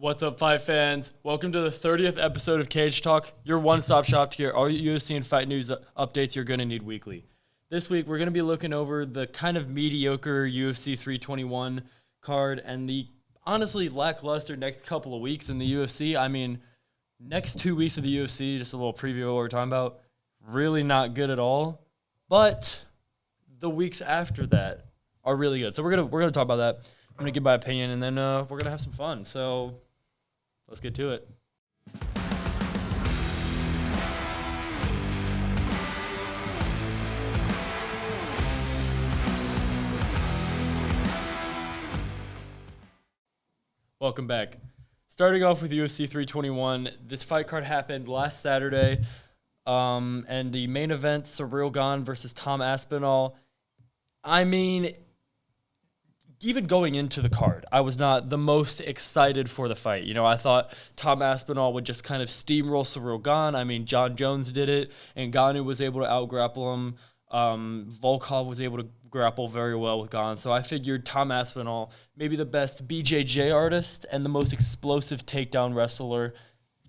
What's up, fight fans? Welcome to the 30th episode of Cage Talk, your one-stop shop to get all your UFC and fight news updates you're going to need weekly. This week, we're going to be looking over the kind of mediocre UFC 321 card and the honestly lackluster next couple of weeks in the UFC. I mean, next 2 weeks of the UFC, just a little preview of what we're talking about, really not good at all. But the weeks after that are really good. So we're gonna talk about that. I'm going to give my opinion, and then we're going to have some fun. So let's get to it. Welcome back. Starting off with UFC 321, this fight card happened last Saturday, and the main event, Ciryl Gane versus Tom Aspinall. I mean, even going into the card, I was not the most excited for the fight. You know, I thought Tom Aspinall would just kind of steamroll Ciryl Gane. I mean, John Jones did it, and Gane was able to out-grapple him. Volkov was able to grapple very well with Gane. So I figured Tom Aspinall, maybe the best BJJ artist and the most explosive takedown wrestler.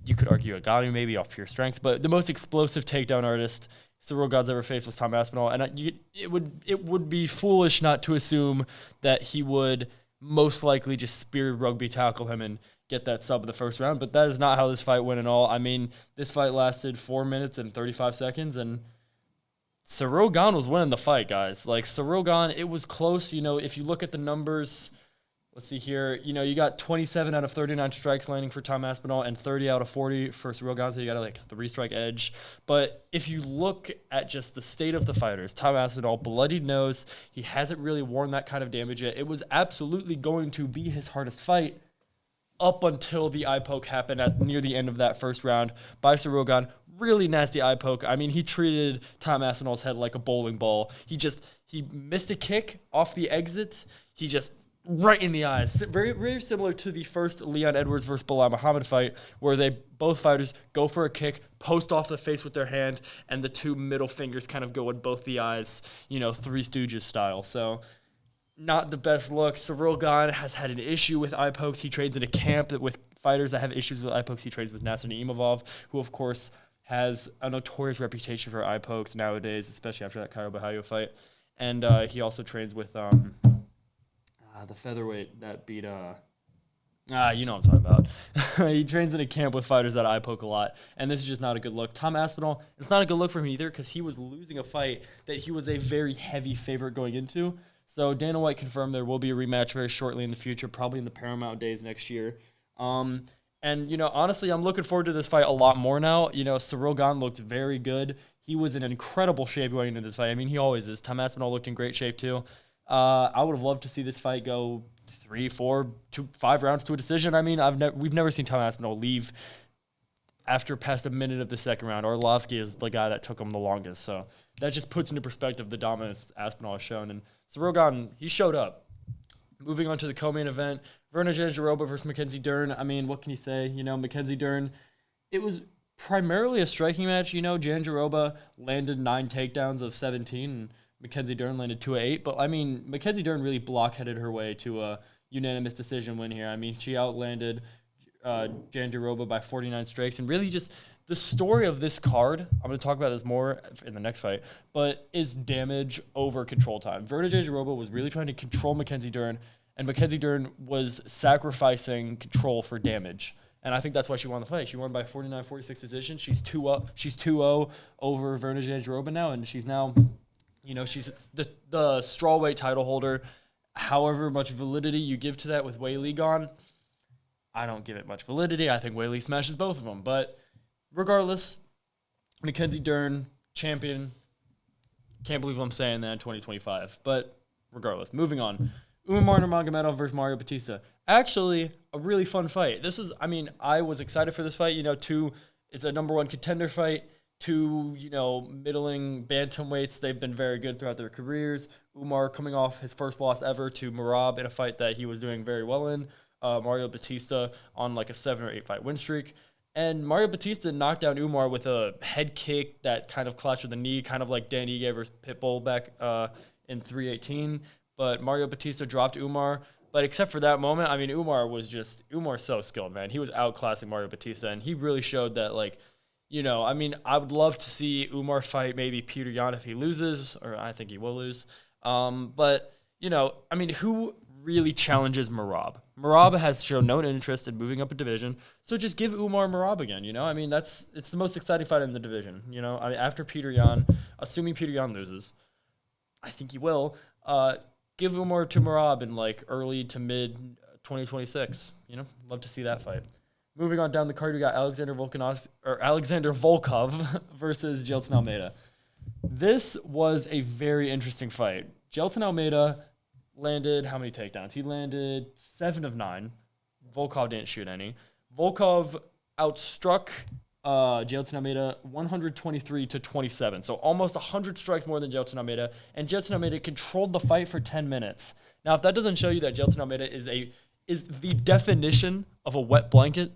You could argue a Gane maybe off pure strength, but the most explosive takedown artist Ciryl Gane's ever faced was Tom Aspinall, and it would be foolish not to assume that he would most likely just spear rugby tackle him and get that sub in the first round, but that is not how this fight went at all. I mean, this fight lasted 4 minutes and 35 seconds, and Ciryl Gane was winning the fight, guys. Like, Ciryl Gane, it was close. You know, if you look at the numbers, let's see here. You know, you got 27 out of 39 strikes landing for Tom Aspinall and 30 out of 40 for Ciryl Gane, so you got like a 3-strike edge. But if you look at just the state of the fighters, Tom Aspinall, bloodied nose. He hasn't really worn that kind of damage yet. It was absolutely going to be his hardest fight up until the eye poke happened near the end of that first round by Ciryl Gane. Really nasty eye poke. I mean, he treated Tom Aspinall's head like a bowling ball. He missed a kick off the exit. He just right in the eyes. Very, very similar to the first Leon Edwards versus Bilal Muhammad fight, where both fighters go for a kick, post off the face with their hand, and the two middle fingers kind of go in both the eyes, you know, Three Stooges style. So not the best look. Ciryl Gane has had an issue with eye pokes. He trains in a camp with fighters that have issues with eye pokes. He trains with Nasser Naimavov, who, of course, has a notorious reputation for eye pokes nowadays, especially after that Caio Borralho fight. And he also trains with the featherweight that beat you know what I'm talking about. He trains in a camp with fighters that eye poke a lot, and this is just not a good look. Tom Aspinall, it's not a good look for him either because he was losing a fight that he was a very heavy favorite going into. So Dana White confirmed there will be a rematch very shortly in the future, probably in the Paramount days next year. And, you know, honestly, I'm looking forward to this fight a lot more now. You know, Ciryl Gane looked very good. He was in incredible shape going into this fight. I mean, he always is. Tom Aspinall looked in great shape, too. I would have loved to see this fight go 3, 4, 2, 5 rounds to a decision. I mean, we've never seen Tom Aspinall leave after past a minute of the second round. Arlovsky is the guy that took him the longest. So that just puts into perspective the dominance Aspinall has shown. And Ciryl Gane, he showed up. Moving on to the co-main event, Virna Jandiroba versus Mackenzie Dern. I mean, what can you say? You know, Mackenzie Dern, it was primarily a striking match. You know, Jandiroba landed 9 takedowns of 17, and Mackenzie Dern landed 2 of 8. But, I mean, Mackenzie Dern really blockheaded her way to a unanimous decision win here. I mean, she outlanded Jandiroba by 49 strikes. And really just the story of this card, I'm going to talk about this more in the next fight, but is damage over control time. Virna Jandiroba was really trying to control Mackenzie Dern, and Mackenzie Dern was sacrificing control for damage. And I think that's why she won the fight. She won by 49-46 decision. She's 2-0. She's 2-0 over Virna Jandiroba now, and she's now, you know, she's the strawweight title holder. However much validity you give to that with Weili gone, I don't give it much validity. I think Weili smashes both of them. But regardless, Mackenzie Dern, champion. Can't believe I'm saying that in 2025. But regardless, moving on. Umar Nurmagomedov versus Mario Batista. Actually, a really fun fight. This was, I mean, I was excited for this fight. You know, it's a number 1 contender fight. 2, you know, middling bantamweights. They've been very good throughout their careers. Umar coming off his first loss ever to Merab in a fight that he was doing very well in. Mario Batista on like a 7 or 8 fight win streak. And Mario Batista knocked down Umar with a head kick that kind of clutched with the knee, kind of like Dan Ige versus Pitbull back in 318. But Mario Batista dropped Umar. But except for that moment, I mean, Umar's so skilled, man. He was outclassing Mario Batista, and he really showed that, like, I mean, I would love to see Umar fight maybe Peter Yan if he loses, or I think he will lose. But, I mean, who really challenges Merab? Merab has shown no interest in moving up a division, so just give Umar Merab again, I mean, it's the most exciting fight in the division, I mean, after Peter Yan, assuming Peter Yan loses, I think he will, give Umar to Merab in, like, early to mid 2026, love to see that fight. Moving on down the card, we got Alexander Volkov versus Jailton Almeida. This was a very interesting fight. Jailton Almeida landed how many takedowns? He landed 7 of 9. Volkov didn't shoot any. Volkov outstruck Jailton Almeida 123-27. So almost 100 strikes more than Jailton Almeida. And Jailton Almeida controlled the fight for 10 minutes. Now, if that doesn't show you that Jailton Almeida is the definition of a wet blanket,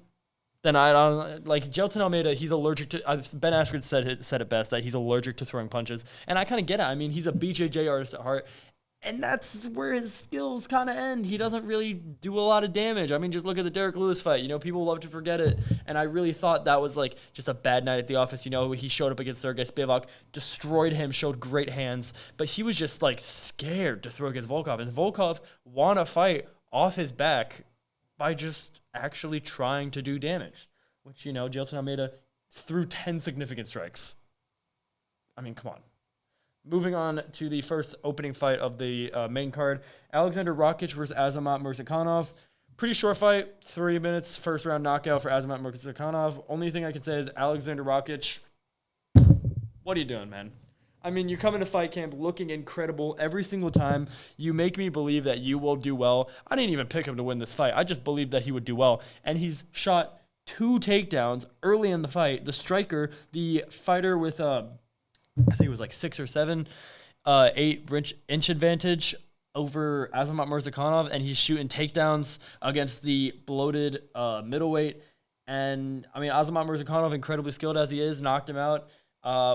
then I don't like Jailton Almeida. He's allergic to. Ben Askren said it best that he's allergic to throwing punches, and I kind of get it. I mean, he's a BJJ artist at heart, and that's where his skills kind of end. He doesn't really do a lot of damage. I mean, just look at the Derek Lewis fight. People love to forget it, and I really thought that was like just a bad night at the office. He showed up against Sergey Spivak, destroyed him, showed great hands, but he was just like scared to throw against Volkov, and Volkov won a fight off his back by just actually trying to do damage, which, Jailton Almeida threw 10 significant strikes. I mean, come on. Moving on to the first opening fight of the main card, Alexander Rakic versus Azamat Murzakanov. Pretty short fight, 3 minutes, first round knockout for Azamat Murzakanov. Only thing I can say is Alexander Rakic, what are you doing, man? I mean, you come into fight camp looking incredible every single time. You make me believe that you will do well. I didn't even pick him to win this fight. I just believed that he would do well. And he's shot 2 takedowns early in the fight. The striker, the fighter with, I think it was like 6 or 7, 8-inch advantage over Azamat Murzakanov. And he's shooting takedowns against the bloated middleweight. And, I mean, Azamat Murzakanov, incredibly skilled as he is, knocked him out.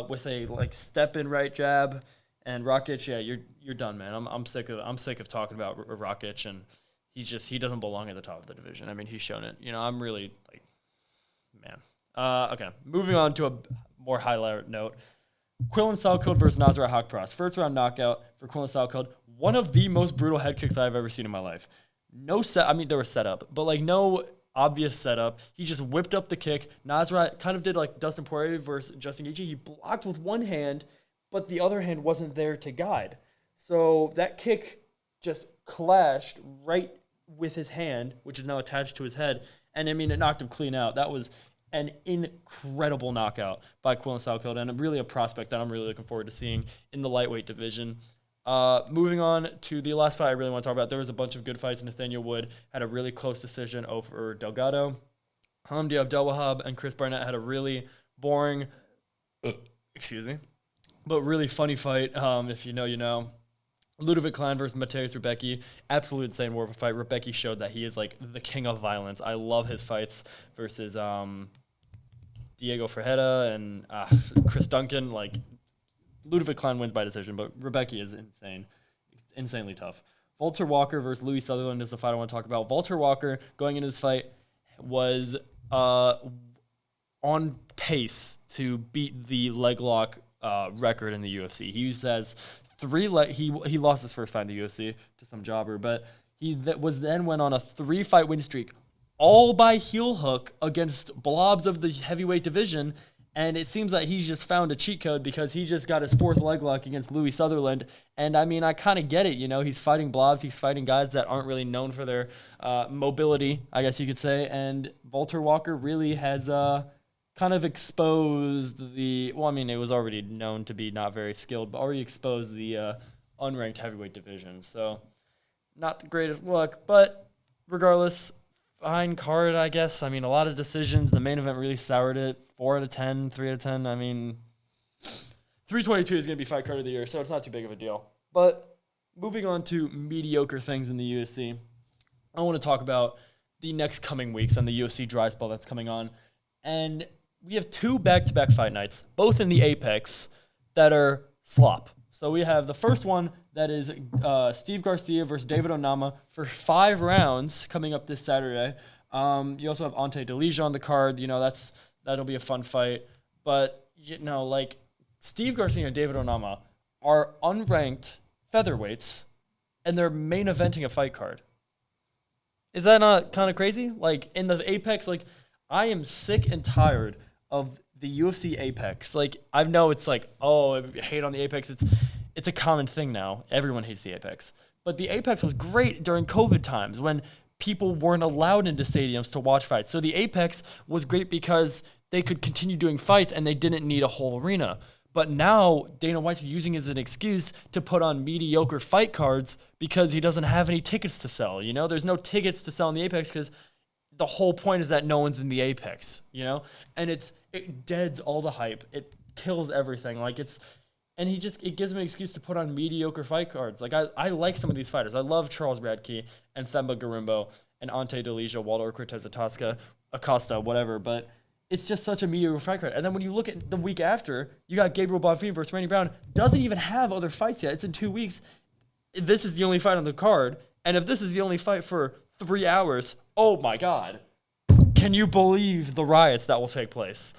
With a step in right jab, and Rakic, yeah, you're done, man. I'm sick of talking about Rakic, and he doesn't belong at the top of the division. I mean, he's shown it. I'm really man. Okay, moving on to a more highlight note. Quillen Salkeld versus Nasrat Haqparast. First round knockout for Quillen Salkeld. One of the most brutal head kicks I've ever seen in my life. I mean, there was setup, but no obvious setup. He just whipped up the kick. Nasrat kind of did like Dustin Poirier versus Justin Gaethje. He blocked with one hand, but the other hand wasn't there to guide. So that kick just clashed right with his hand, which is now attached to his head. And I mean, it knocked him clean out. That was an incredible knockout by Quillen Salkeld, and really a prospect that I'm really looking forward to seeing in the lightweight division. Moving on to the last fight I really want to talk about. There was a bunch of good fights. Nathaniel Wood had a really close decision over Delgado. Hamdi Abdelwahab and Chris Barnett had a really boring, but really funny fight. If you know, you know. Ludovic Klein versus Mateusz Rebecki. Absolute insane war of a fight. Rebecki showed that he is like the king of violence. I love his fights versus Diego Ferreira and Chris Duncan. Ludovic Klein wins by decision, but Rebecki is insane. Insanely tough. Walter Walker versus Louis Sutherland is the fight I want to talk about. Walter Walker, going into this fight, was on pace to beat the leg lock record in the UFC. He has he lost his first fight in the UFC to some jobber, but he went on a 3-fight win streak, all by heel hook against blobs of the heavyweight division. And it seems like he's just found a cheat code because he just got his 4th leg lock against Louis Sutherland. And I mean, I kind of get it. He's fighting blobs. He's fighting guys that aren't really known for their mobility, I guess you could say. And Walter Walker really has kind of exposed it was already known to be not very skilled, but already exposed the unranked heavyweight division. So not the greatest look, but regardless, fine card, I guess. I mean, a lot of decisions. The main event really soured it. 4 out of 10, 3 out of 10. I mean, 322 is going to be fight card of the year, so it's not too big of a deal. But moving on to mediocre things in the UFC, I want to talk about the next coming weeks and the UFC dry spell that's coming on. And we have 2 back-to-back fight nights, both in the Apex, that are slop. So we have the first one that is Steve Garcia versus David Onama for 5 rounds coming up this Saturday. You also have Ante Delija on the card. That'll be a fun fight. But Steve Garcia and David Onama are unranked featherweights, and they're main eventing a fight card. Is that not kind of crazy? Like, in the Apex, I am sick and tired of the UFC Apex. I know it's hate on the Apex. It's a common thing now. Everyone hates the Apex. But the Apex was great during COVID times when people weren't allowed into stadiums to watch fights. So the Apex was great because they could continue doing fights and they didn't need a whole arena. But now Dana White's using it as an excuse to put on mediocre fight cards because he doesn't have any tickets to sell. There's no tickets to sell in the Apex because the whole point is that no one's in the Apex, and it deads all the hype. It kills everything. It gives him an excuse to put on mediocre fight cards. I like some of these fighters. I love Charles Radke and Themba Gorimbo and Ante Delija, Walter Cortez Acosta, whatever, but it's just such a mediocre fight card. And then when you look at the week after, you got Gabriel Bonfim versus Randy Brown. Doesn't even have other fights yet. It's in 2 weeks. This is the only fight on the card. And if this is the only fight for 3 hours, oh my God. Can you believe the riots that will take place?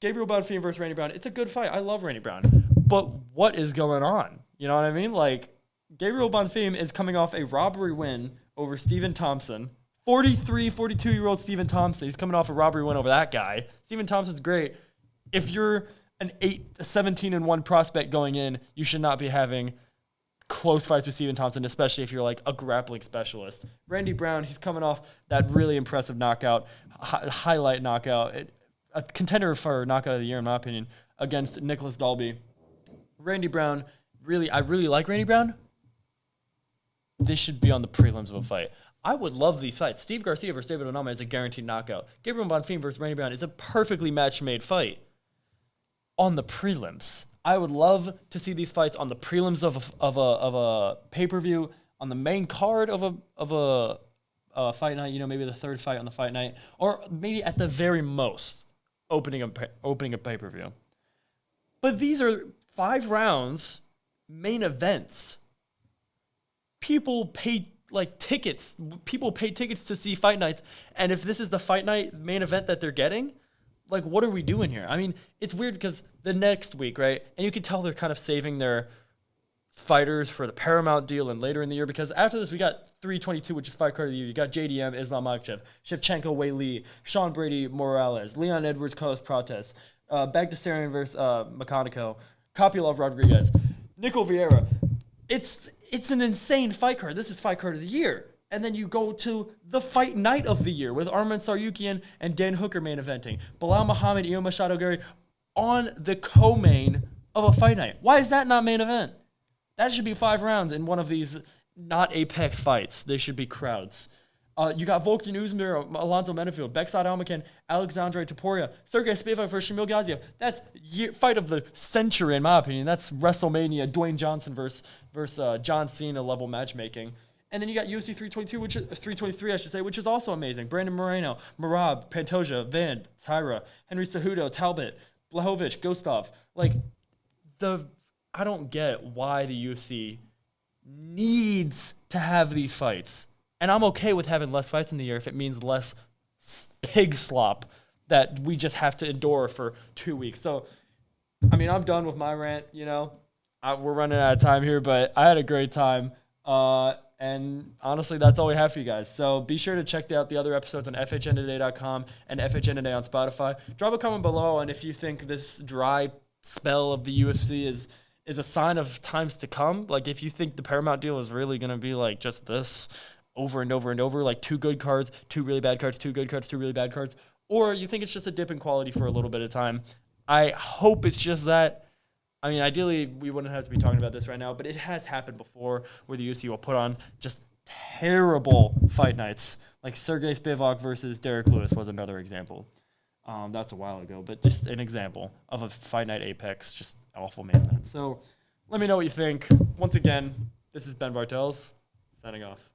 Gabriel Bonfim versus Randy Brown. It's a good fight. I love Randy Brown. But what is going on? You know what I mean? Gabriel Bonfim is coming off a robbery win over Stephen Thompson. 42-year-old Stephen Thompson. He's coming off a robbery win over that guy. Stephen Thompson's great. If you're a 17-1 prospect going in, you should not be having close fights with Stephen Thompson, especially if you're a grappling specialist. Randy Brown, he's coming off that really impressive knockout, highlight knockout, a contender for knockout of the year, in my opinion, against Nicholas Dalby. Randy Brown, I really like Randy Brown. This should be on the prelims of a fight. I would love these fights. Steve Garcia versus David Onama is a guaranteed knockout. Gabriel Bonfim versus Randy Brown is a perfectly match-made fight. On the prelims, I would love to see these fights on the prelims of a pay-per-view, on the main card of a fight night. Maybe the third fight on the fight night, or maybe at the very most opening a pay-per-view. But these are 5 rounds, main events. People pay tickets. People pay tickets to see fight nights, and if this is the fight night main event that they're getting, what are we doing here? I mean, it's weird because the next week, right? And you can tell they're kind of saving their fighters for the Paramount deal and later in the year, because after this we got 322, which is fight card of the year. You got JDM, Islam Makhachev, Shevchenko, Wei Li, Sean Brady, Morales, Leon Edwards, Carlos Prates, Bagdasarian versus Makanico, Kopylov, Rodriguez, Nicol Vieira. It's an insane fight card. This is fight card of the year. And then you go to the fight night of the year with Arman Saryukian and Dan Hooker main eventing. Bilal Muhammad, Io Machado Gary on the co-main of a fight night. Why is that not main event? That should be 5 rounds in one of these not Apex fights. They should be crowds. You got Volkan Oezdemir, Alonzo Menefield, Beksad Almacan, Alexandre Topuria, Sergey Spivak versus Shamil Gaziev. That's fight of the century, in my opinion. That's WrestleMania, Dwayne Johnson versus John Cena level matchmaking. And then you got UFC 322, 323, I should say, which is also amazing. Brandon Moreno, Marab, Pantoja, Van, Tyra, Henry Cejudo, Talbot, Blachowicz, Gustave. I don't get why the UFC needs to have these fights. And I'm okay with having less fights in the year if it means less pig slop that we just have to endure for 2 weeks. So, I mean, I'm done with my rant, We're running out of time here, but I had a great time. And honestly, that's all we have for you guys. So be sure to check out the other episodes on FHNtoday.com and FHNtoday on Spotify. Drop a comment below, and if you think this dry spell of the UFC is a sign of times to come, if you think the Paramount deal is really going to be just this over and over and over, 2 good cards, 2 really bad cards, 2 good cards, 2 really bad cards, or you think it's just a dip in quality for a little bit of time. I hope it's just that. I mean, ideally, we wouldn't have to be talking about this right now, but it has happened before where the UFC will put on just terrible fight nights. Sergey Spivak versus Derek Lewis was another example. That's a while ago, but just an example of a fight night Apex, just awful main event. So let me know what you think. Once again, this is Ben Bartels, signing off.